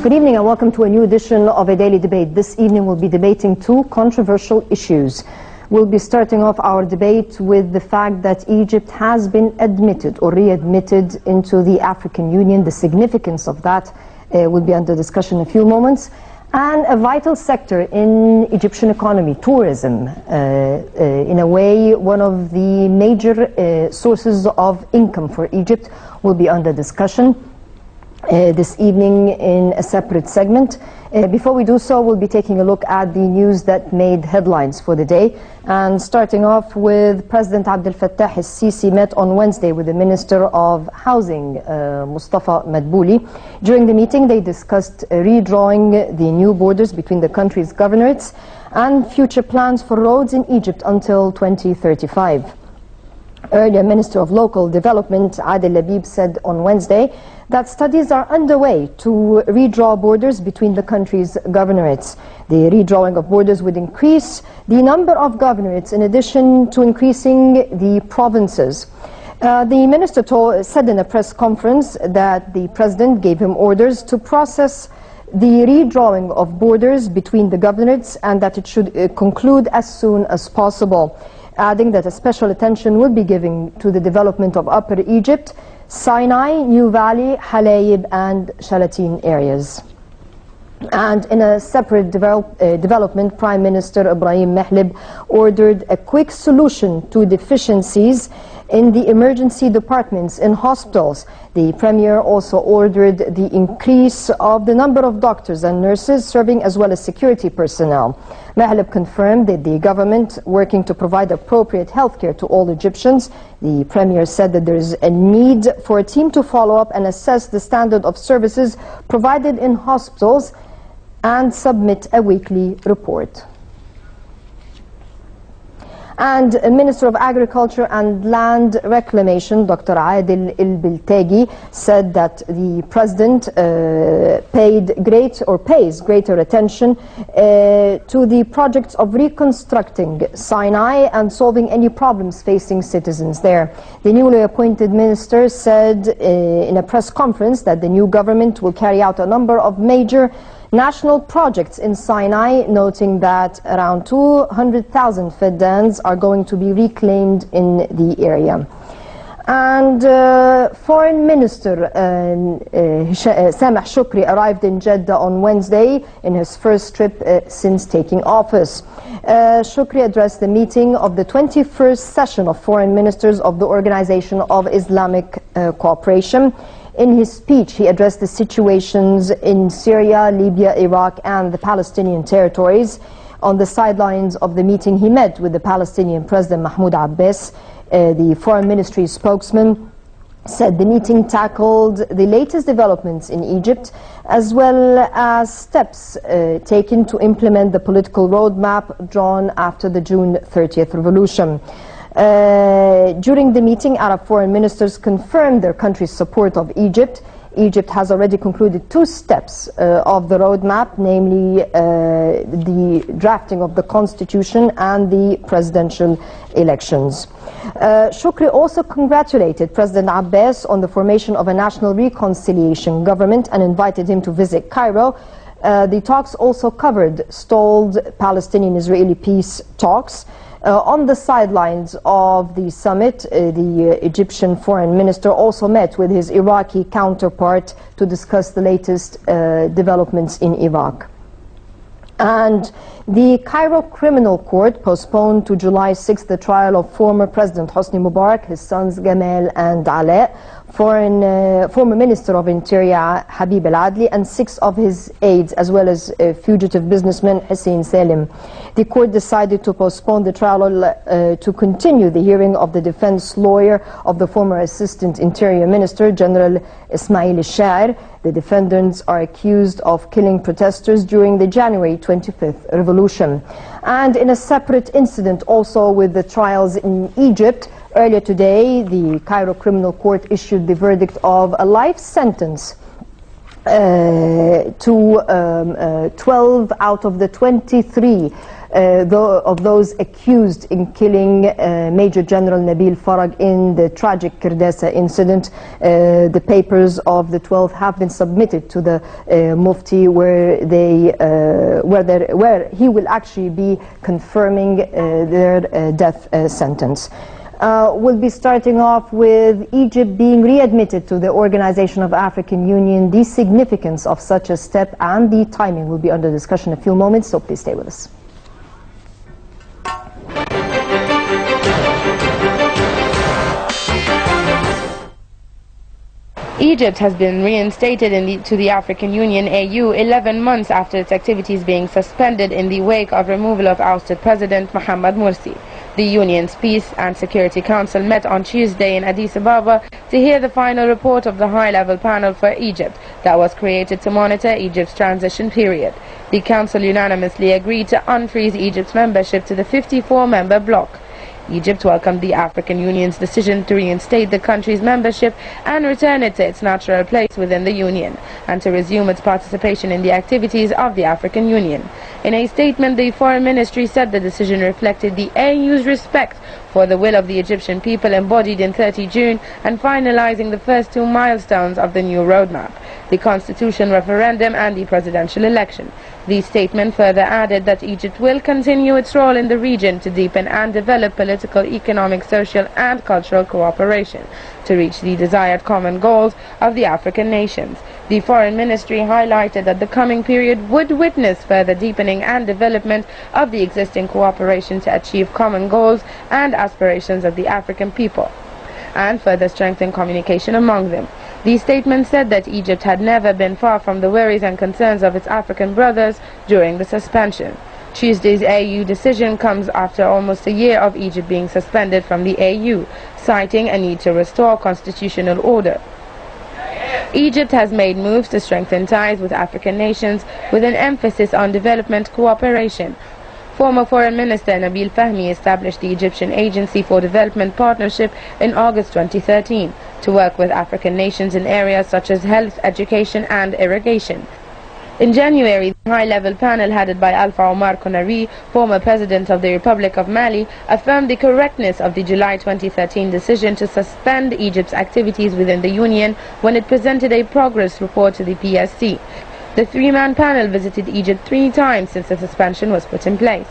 Good evening and welcome to a new edition of A Daily Debate. This evening we'll be debating two controversial issues. We'll be starting off our debate with the fact that Egypt has been admitted or readmitted into the African Union. The significance of that will be under discussion in a few moments. And a vital sector in Egyptian economy, tourism, in a way one of the major sources of income for Egypt, will be under discussion this evening in a separate segment. Before we do so, we'll be taking a look at the news that made headlines for the day. And starting off with President Abdel Fattah al-Sisi met on Wednesday with the Minister of Housing, Mustafa Madbouli. During the meeting, they discussed redrawing the new borders between the country's governorates and future plans for roads in Egypt until 2035. Earlier, Minister of Local Development Adel Labib said on Wednesday that studies are underway to redraw borders between the country's governorates. The redrawing of borders would increase the number of governorates in addition to increasing the provinces. The minister said in a press conference that the president gave him orders to process the redrawing of borders between the governorates and that it should conclude as soon as possible, adding that a special attention will be given to the development of Upper Egypt, Sinai, New Valley, Halayib and Shalatin areas. And in a separate development, Prime Minister Ibrahim Mehlib ordered a quick solution to deficiencies in the emergency departments in hospitals. The Premier also ordered the increase of the number of doctors and nurses serving as well as security personnel. Mehlib confirmed that the government working to provide appropriate health care to all Egyptians. The Premier said that there is a need for a team to follow up and assess the standard of services provided in hospitals and submit a weekly report. And Minister of Agriculture and Land Reclamation, Dr. Adel El-Biltagi, said that the President pays greater attention to the projects of reconstructing Sinai and solving any problems facing citizens there. The newly appointed minister said in a press conference that the new government will carry out a number of major national projects in Sinai, noting that around 200,000 feddans are going to be reclaimed in the area. And Foreign Minister Sameh Shukri arrived in Jeddah on Wednesday in his first trip since taking office. Shukri addressed the meeting of the 21st session of Foreign Ministers of the Organization of Islamic Cooperation. In his speech, he addressed the situations in Syria, Libya, Iraq, and the Palestinian territories. On the sidelines of the meeting, he met with the Palestinian President Mahmoud Abbas. The Foreign Ministry spokesman said the meeting tackled the latest developments in Egypt, as well as steps taken to implement the political roadmap drawn after the June 30th revolution. During the meeting, Arab foreign ministers confirmed their country's support of Egypt. Egypt has already concluded two steps of the roadmap, namely the drafting of the constitution and the presidential elections. Shukri also congratulated President Abbas on the formation of a national reconciliation government and invited him to visit Cairo. The talks also covered stalled Palestinian-Israeli peace talks. On the sidelines of the summit, the Egyptian foreign minister also met with his Iraqi counterpart to discuss the latest developments in Iraq. And the Cairo Criminal Court postponed to July 6th the trial of former President Hosni Mubarak, his sons Gamal and Alaa, former Minister of Interior Habib al-Adli, and 6 of his aides, as well as fugitive businessman Hussein Salim. The court decided to postpone the trial to continue the hearing of the defense lawyer of the former Assistant Interior Minister, General Ismail al-Shair. The defendants are accused of killing protesters during the January 25th revolution. And in a separate incident also with the trials in Egypt, earlier today the Cairo Criminal Court issued the verdict of a life sentence to 12 out of the 23 of those accused in killing Major General Nabil Farag in the tragic Kirdasa incident. The papers of the 12 have been submitted to the Mufti, where he will actually be confirming their death sentence. We'll be starting off with Egypt being readmitted to the Organization of African Union. The significance of such a step and the timing will be under discussion in a few moments, so please stay with us. Egypt has been reinstated to the African Union AU 11 months after its activities being suspended in the wake of removal of ousted President Mohamed Morsi. The Union's Peace and Security Council met on Tuesday in Addis Ababa to hear the final report of the high-level panel for Egypt that was created to monitor Egypt's transition period. The Council unanimously agreed to unfreeze Egypt's membership to the 54-member bloc. Egypt welcomed the African Union's decision to reinstate the country's membership and return it to its natural place within the Union, and to resume its participation in the activities of the African Union. In a statement, the Foreign Ministry said the decision reflected the AU's respect for the will of the Egyptian people embodied in 30 June and finalizing the first two milestones of the new roadmap, the constitution referendum and the presidential election. The statement further added that Egypt will continue its role in the region to deepen and develop political, economic, social and cultural cooperation to reach the desired common goals of the African nations. The Foreign Ministry highlighted that the coming period would witness further deepening and development of the existing cooperation to achieve common goals and aspirations of the African people, and further strengthen communication among them. The statement said that Egypt had never been far from the worries and concerns of its African brothers during the suspension. Tuesday's AU decision comes after almost a year of Egypt being suspended from the AU, citing a need to restore constitutional order. Egypt has made moves to strengthen ties with African nations with an emphasis on development cooperation. Former Foreign Minister Nabil Fahmy established the Egyptian Agency for Development Partnership in August 2013 to work with African nations in areas such as health, education and irrigation. In January, the high-level panel headed by Alpha Omar Konaré, former president of the Republic of Mali, affirmed the correctness of the July 2013 decision to suspend Egypt's activities within the Union when it presented a progress report to the PSC. The three-man panel visited Egypt 3 times since the suspension was put in place.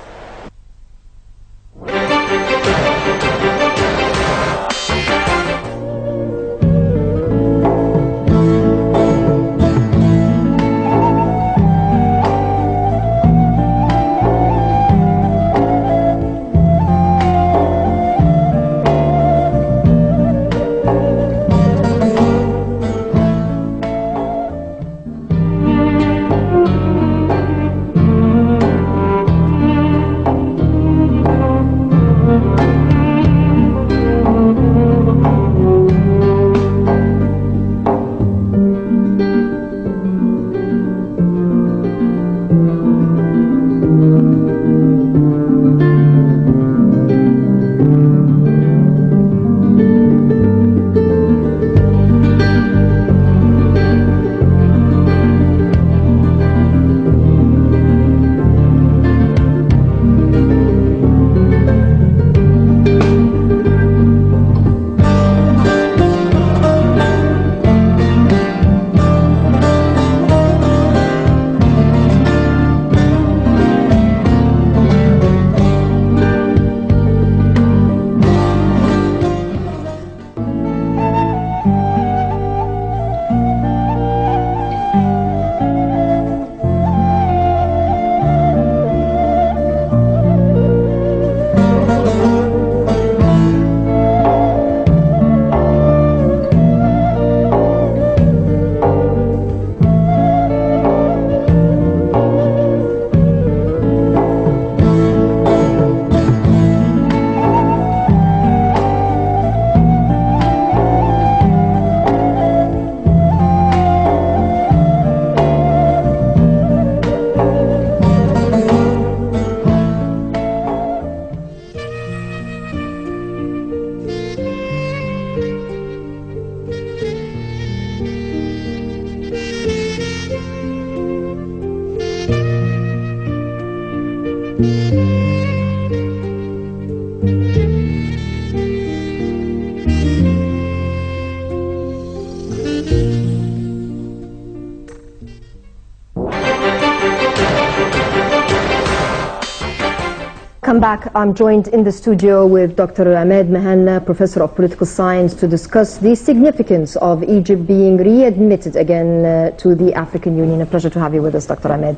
Come back. I'm joined in the studio with Dr. Mehna Ahmed, Professor of Political Science, to discuss the significance of Egypt being readmitted again to the African Union. A pleasure to have you with us, Dr. Ahmed.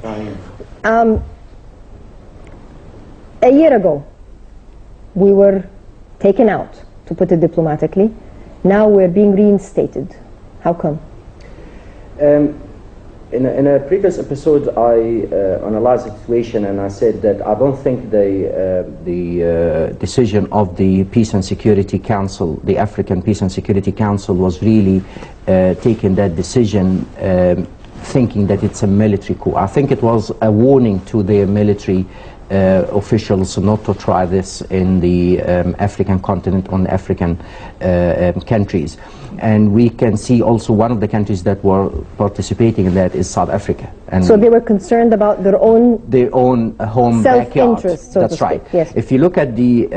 A year ago, we were taken out, to put it diplomatically. Now we're being reinstated. How come? In a previous episode, I analyzed the situation, and I said that I don't think the decision of the Peace and Security Council, the African Peace and Security Council, was really taking that decision thinking that it's a military coup. I think it was a warning to the military officials not to try this in the African continent, on the African countries. And we can see also one of the countries that were participating in that is South Africa. And so they were concerned about their own home self-interest, so That's right. Yes. If you look at the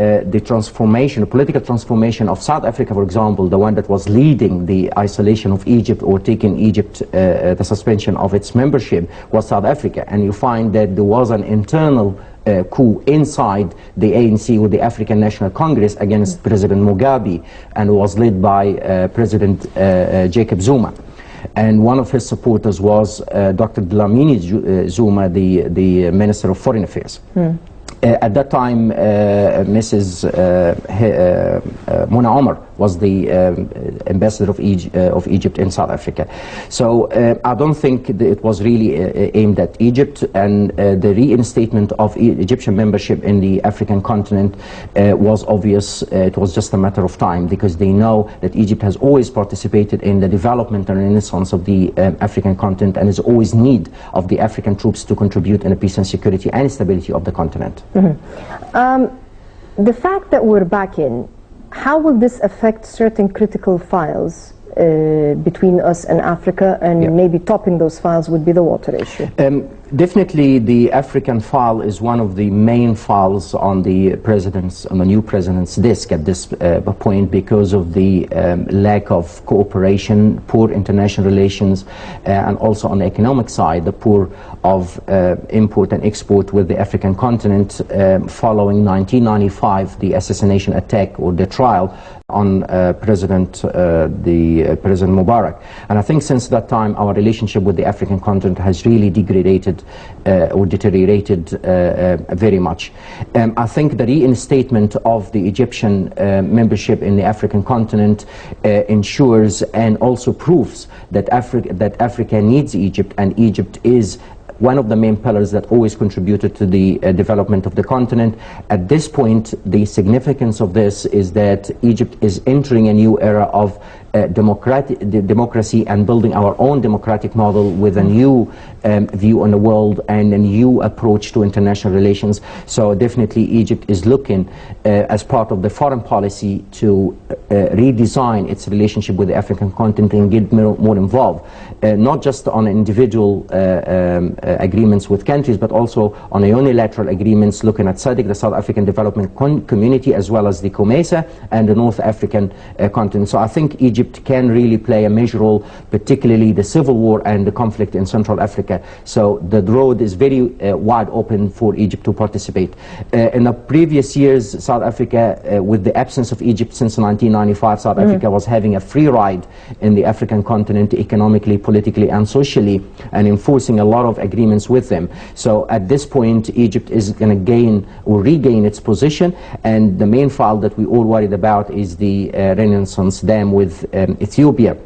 transformation, the political transformation of South Africa, for example, the one that was leading the isolation of Egypt or taking Egypt, the suspension of its membership, was South Africa. And you find that there was an internal coup inside the ANC, or the African National Congress, against President Mugabe, and was led by President Jacob Zuma. And one of his supporters was Dr. Dlamini Zuma, the Minister of Foreign Affairs. At that time, Mrs. Mona Omar was the ambassador of Egypt in South Africa. So I don't think that it was really aimed at Egypt, and the reinstatement of Egyptian membership in the African continent was obvious. It was just a matter of time, because they know that Egypt has always participated in the development and renaissance of the African continent, and is always need of the African troops to contribute in the peace and security and stability of the continent. The fact that we're back in, how will this affect certain critical files between us and Africa, and maybe topping those files would be the water issue? Definitely, the African file is one of the main files on the new president's desk at this point, because of the lack of cooperation, poor international relations, and also on the economic side, the poor of import and export with the African continent, following 1995, the assassination attack or the trial on President Mubarak. And I think since that time, our relationship with the African continent has really degraded or deteriorated very much. I think the reinstatement of the Egyptian membership in the African continent ensures and also proves that Africa needs Egypt, and Egypt is one of the main pillars that always contributed to the development of the continent. At this point, the significance of this is that Egypt is entering a new era of democracy and building our own democratic model with a new view on the world and a new approach to international relations. So definitely Egypt is looking as part of the foreign policy to redesign its relationship with the African continent and get more involved, not just on individual agreements with countries, but also on a unilateral agreements looking at SADC, the South African Development Community, as well as the COMESA and the North African continent. So I think Egypt can really play a major role, particularly the civil war and the conflict in Central Africa. So the road is very wide open for Egypt to participate. In the previous years, South Africa, with the absence of Egypt since 1995, South Africa was having a free ride in the African continent, economically, politically, and socially, and enforcing a lot of agreements with them. So at this point, Egypt is going to gain or regain its position, and the main file that we all worried about is the Renaissance Dam with Ethiopia.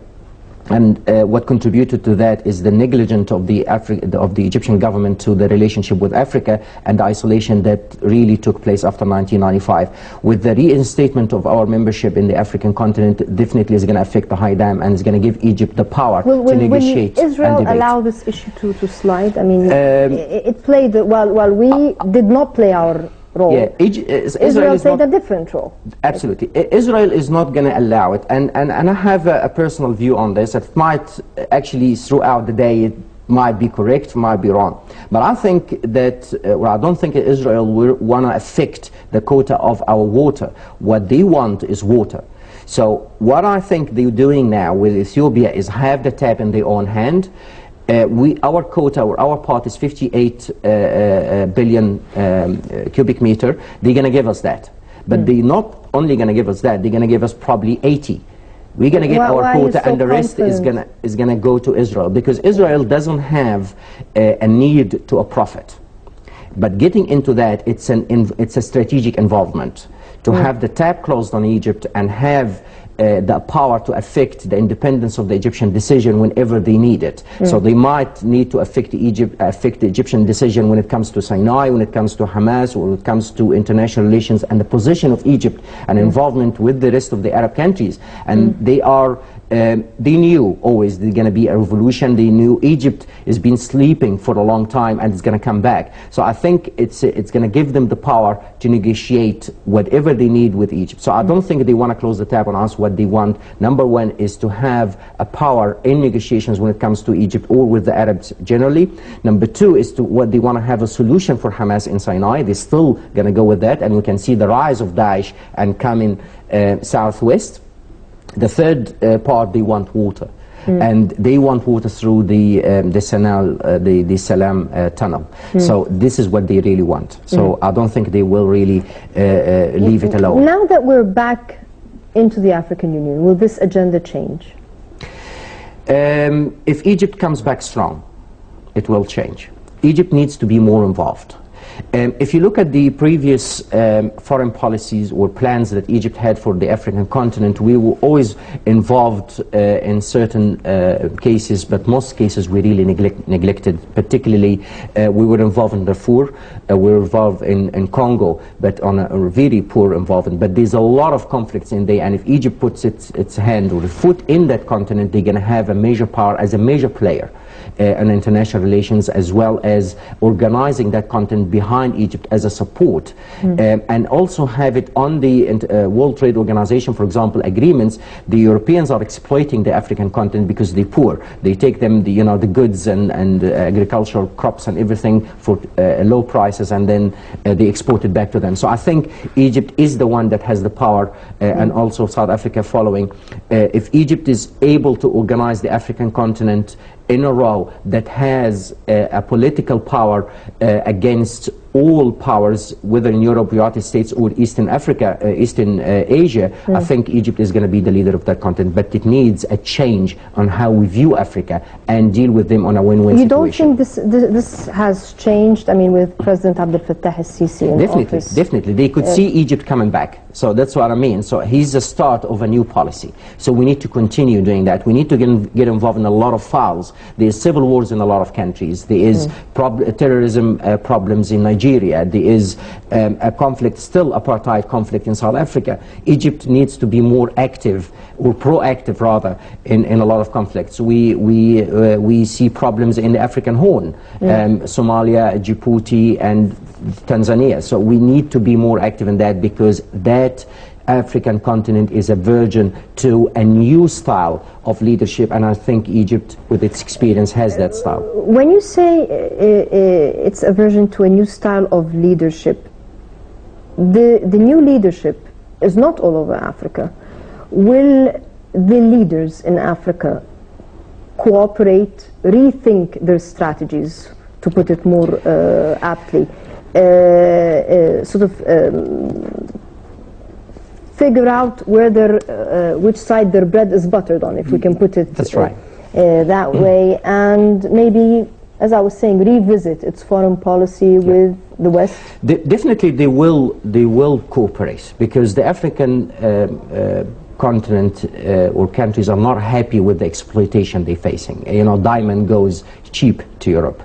And what contributed to that is the negligence of the Egyptian government to the relationship with Africa and the isolation that really took place after 1995. With the reinstatement of our membership in the African continent, definitely is going to affect the High Dam and is going to give Egypt the power to negotiate. Will Israel allow this issue to slide? I mean, it played, while we did not play our role. Yeah, Israel played a different role. Absolutely. Israel is not going to allow it, and I have a personal view on this. It might actually, throughout the day, it might be correct, might be wrong. But I think that, I don't think Israel will want to affect the quota of our water. What they want is water. So what I think they're doing now with Ethiopia is have the tap in their own hand. Our quota, or our part is 58 billion cubic meter. They're going to give us that. But they're not only going to give us that, they're going to give us probably 80. We're going to get our quota, and the rest is going to go to Israel, because Israel doesn't have a need to a profit. But getting into that, it's a strategic involvement to have the tap closed on Egypt and have the power to affect the independence of the Egyptian decision whenever they need it. So they might need to affect the Egyptian decision when it comes to Sinai, when it comes to Hamas, or when it comes to international relations and the position of Egypt and involvement with the rest of the Arab countries. And they knew always there's going to be a revolution. They knew Egypt has been sleeping for a long time and it's going to come back. So I think it's going to give them the power to negotiate whatever they need with Egypt. So I don't think they want to close the tap on us. What they want, number one, is to have a power in negotiations when it comes to Egypt or with the Arabs generally. Number two is what they want to have a solution for Hamas in Sinai. They're still going to go with that, and we can see the rise of Daesh and coming southwest. The third part, they want water. And they want water through the Salam tunnel. So this is what they really want. So I don't think they will really leave it alone. Now that we're back into the African Union, will this agenda change? If Egypt comes back strong, it will change. Egypt needs to be more involved. If you look at the previous foreign policies or plans that Egypt had for the African continent, we were always involved in certain cases, but most cases we really neglected. Particularly, we were involved in Darfur, we were involved in Congo, but on a very poor involvement. But there's a lot of conflicts in there, and if Egypt puts its hand or foot in that continent, they're going to have a major power as a major player in international relations, as well as organizing that continent behind Egypt as a support, and also have it on the World Trade Organization, for example, agreements. The Europeans are exploiting the African continent because they're poor. They take them the goods and agricultural crops and everything for low prices, and then they export it back to them. So I think Egypt is the one that has the power, and also South Africa following. If Egypt is able to organize the African continent in a row that has a political power against all powers, whether in Europe, United States, or Eastern Africa, Eastern Asia, I think Egypt is going to be the leader of that continent. But it needs a change on how we view Africa and deal with them on a win-win situation. You don't think this has changed? I mean, with President Abdel Fattah al-Sisi in office? Definitely. They could see Egypt coming back. So that's what I mean. So he's the start of a new policy. So we need to continue doing that. We need to get involved in a lot of files. There's civil wars in a lot of countries. There is terrorism problems in Nigeria. There is a conflict, still apartheid conflict in South Africa. Egypt needs to be more active, or proactive rather, in a lot of conflicts. We see problems in the African Horn, Somalia, Djibouti, and Tanzania. So we need to be more active in that, because that African continent is a virgin to a new style of leadership, and I think Egypt, with its experience, has that style. When you say it's a version to a new style of leadership, the new leadership is not all over Africa. Will the leaders in Africa cooperate, rethink their strategies, to put it more aptly, figure out which side their bread is buttered on, if we can put it that way, and maybe, as I was saying, revisit its foreign policy with the West? Definitely they will cooperate, because the African continent or countries are not happy with the exploitation they're facing. Diamond goes cheap to Europe.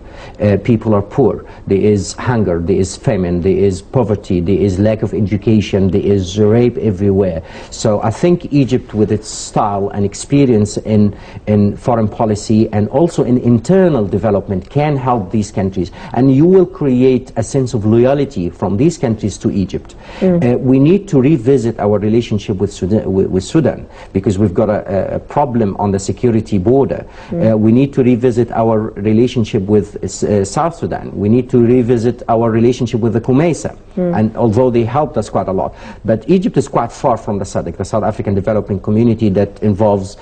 People are poor. There is hunger, there is famine, there is poverty, there is lack of education, there is rape everywhere. So I think Egypt, with its style and experience in foreign policy and also in internal development, can help these countries. And you will create a sense of loyalty from these countries to Egypt. We need to revisit our relationship with Sudan, because we've got a problem on the security border. We need to revisit our relationship with South Sudan. We need to revisit our relationship with the Khumeysa, and although they helped us quite a lot. But Egypt is quite far from the SADC, the South African Developing Community, that involves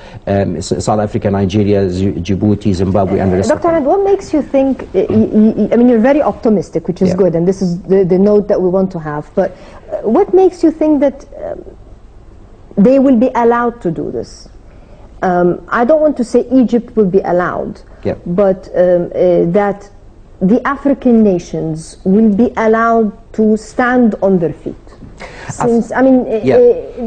South Africa, Nigeria, Djibouti, Zimbabwe, and the rest. Dr. Ahmed, what makes you think, I mean, you're very optimistic, which is good, and this is the note that we want to have, but what makes you think that they will be allowed to do this? I don't want to say Egypt will be allowed, but that the African nations will be allowed to stand on their feet. Since, I mean,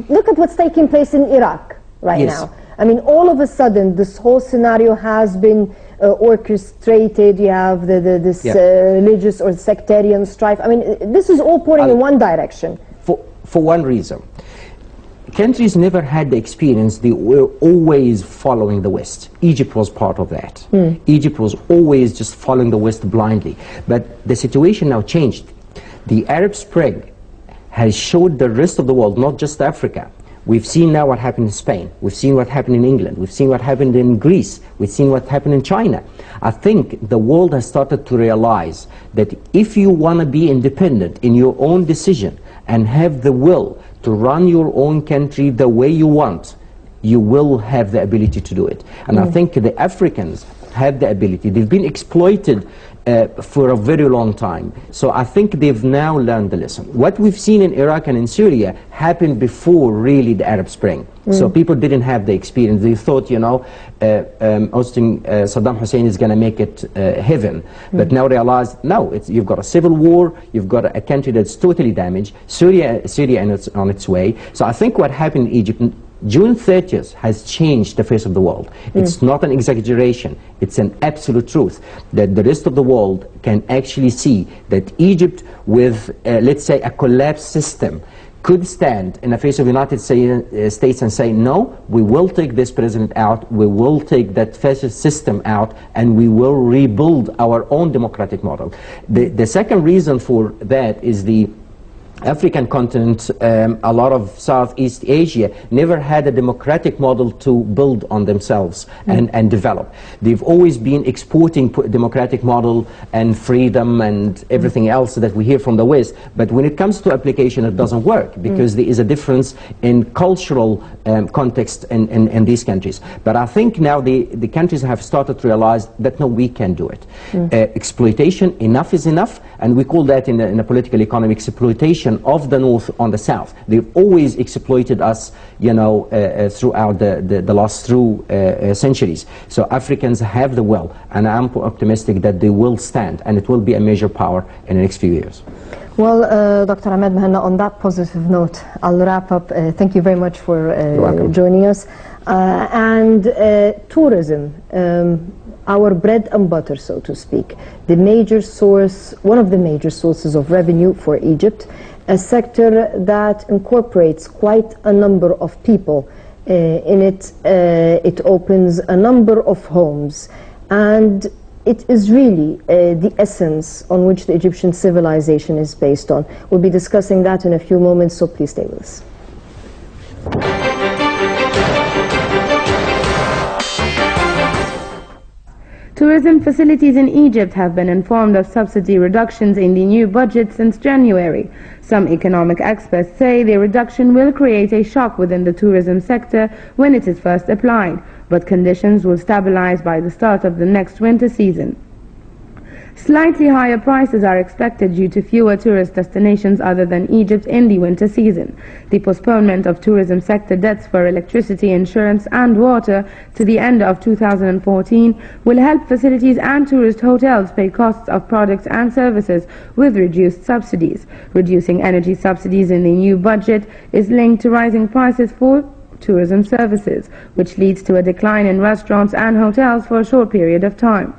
look at what's taking place in Iraq right now. I mean, all of a sudden, this whole scenario has been orchestrated. You have this religious or sectarian strife. I mean, this is all pouring in one direction. For one reason. Countries never had the experience. They were always following the West. Egypt was part of that. Egypt was always just following the West blindly. But the situation now changed. The Arab Spring has showed the rest of the world, not just Africa. We've seen now what happened in Spain. We've seen what happened in England. We've seen what happened in Greece. We've seen what happened in China. I think the world has started to realize that if you want to be independent in your own decision and have the will to run your own country the way you want, you will have the ability to do it. And I think the Africans have the ability. They've been exploited for a very long time. So I think they've now learned the lesson. What we've seen in Iraq and in Syria happened before really the Arab Spring. So people didn't have the experience. They thought, you know, Saddam Hussein is going to make it heaven. But now realize, no, you've got a civil war, you've got a country that's totally damaged, Syria on its way. So I think what happened in Egypt, June 30th has changed the face of the world. It's not an exaggeration, it's an absolute truth that the rest of the world can actually see that Egypt with, let's say, a collapsed system could stand in the face of the United States and say, no, we will take this president out, we will take that fascist system out, and we will rebuild our own democratic model. The second reason for that is the African continent, a lot of Southeast Asia, never had a democratic model to build on themselves and develop. They've always been exporting democratic model and freedom and everything else that we hear from the West, but when it comes to application it doesn't work because there is a difference in cultural context in these countries. But I think now the countries have started to realize that no, we can do it. Exploitation, enough is enough, and we call that in the political economy exploitation of the North on the South. They've always exploited us, you know, throughout the last centuries. So Africans have the will, and I'm optimistic that they will stand, and it will be a major power in the next few years. Well, Dr. Ahmed Mehna, on that positive note, I'll wrap up. Thank you very much for joining us. Tourism, our bread and butter, so to speak, the major source, one of the major sources of revenue for Egypt, a sector that incorporates quite a number of people in it. It opens a number of homes, and it is really the essence on which the Egyptian civilization is based on. We'll be discussing that in a few moments, so please stay with us. Tourism facilities in Egypt have been informed of subsidy reductions in the new budget since January. Some economic experts say the reduction will create a shock within the tourism sector when it is first applied, but conditions will stabilize by the start of the next winter season. Slightly higher prices are expected due to fewer tourist destinations other than Egypt in the winter season. The postponement of tourism sector debts for electricity, insurance and water to the end of 2014 will help facilities and tourist hotels pay costs of products and services with reduced subsidies. Reducing energy subsidies in the new budget is linked to rising prices for tourism services, which leads to a decline in restaurants and hotels for a short period of time.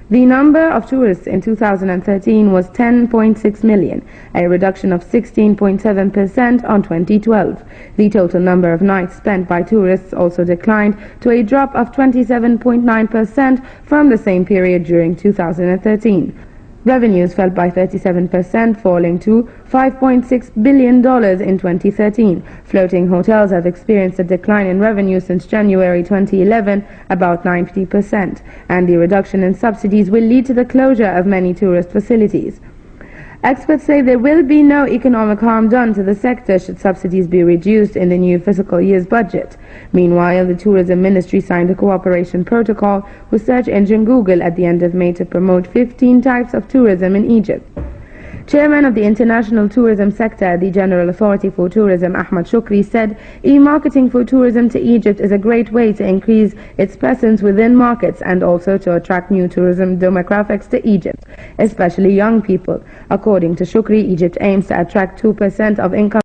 The number of tourists in 2013 was 10.6 million, a reduction of 16.7% on 2012. The total number of nights spent by tourists also declined to a drop of 27.9% from the same period during 2013. Revenues fell by 37%, falling to $5.6 billion in 2013. Floating hotels have experienced a decline in revenue since January 2011, about 90%, and the reduction in subsidies will lead to the closure of many tourist facilities. Experts say there will be no economic harm done to the sector should subsidies be reduced in the new fiscal year's budget. Meanwhile, the Tourism Ministry signed a cooperation protocol with search engine Google at the end of May to promote 15 types of tourism in Egypt. Chairman of the international tourism sector, the General Authority for Tourism, Ahmad Shukri, said e-marketing for tourism to Egypt is a great way to increase its presence within markets and also to attract new tourism demographics to Egypt, especially young people. According to Shukri, Egypt aims to attract 2% of income